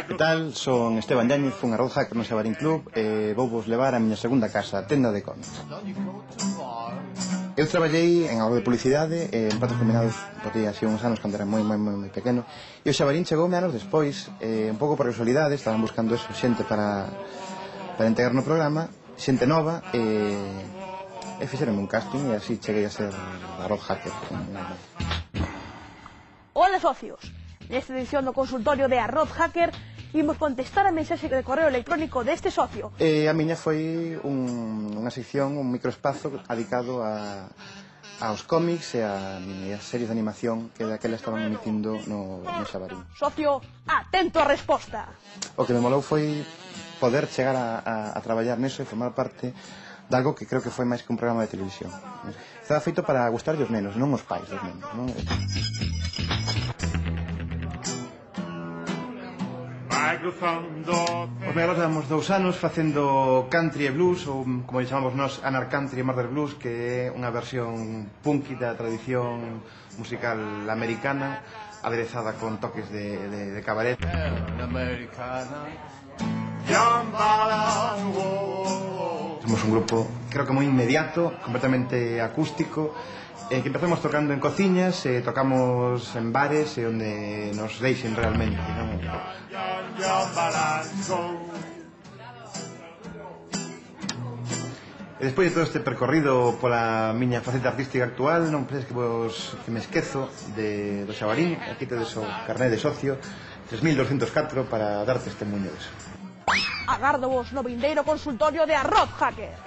Que tal? Son Esteban Yáñez, fun a Road Hacker no Xabarín Club e vou vos levar a miña segunda casa, a tenda de cómics. Eu traballei en algo de publicidade en Pratos Combinados, botei así uns anos cando era moi pequeno, e o Xabarín chegoume anos despois, un pouco por casualidade, estaban buscando eso, xente para integrar no programa, xente nova, e fixeronme un casting e así cheguei a ser a Road Hacker. Hola socios, nesta edición do consultorio de A Road Hacker imos contestar a mensaxe de correo electrónico deste socio. A miña foi unha sección, un microespazo dedicado aos cómics e as series de animación que daquela estaban emitindo no Xabarín. Socio, atento a resposta. O que me molou foi poder chegar a traballar neso e formar parte de algo que creo que foi máis que un programa de televisión. Estaba feito para gustarlle os nenos, non os pais dos nenos, non? Os megalos levamos 2 anos facendo country e blues, ou como chamamos nós, anar country e murder blues, que é unha versión punky da tradición musical americana, aderezada con toques de cabaret. Somos un grupo, creo que moi inmediato, completamente acústico, que empezamos tocando en cociñas, tocamos en bares e onde nos deixen realmente, non? E despois de todo este percorrido pola miña faceta artística actual, non penses que me esquezo do Xabarín. Aquí tedes o carné de socio 3204 para dar testemunho disso. Agardo vos no vindeiro consultorio de A Road Hacker.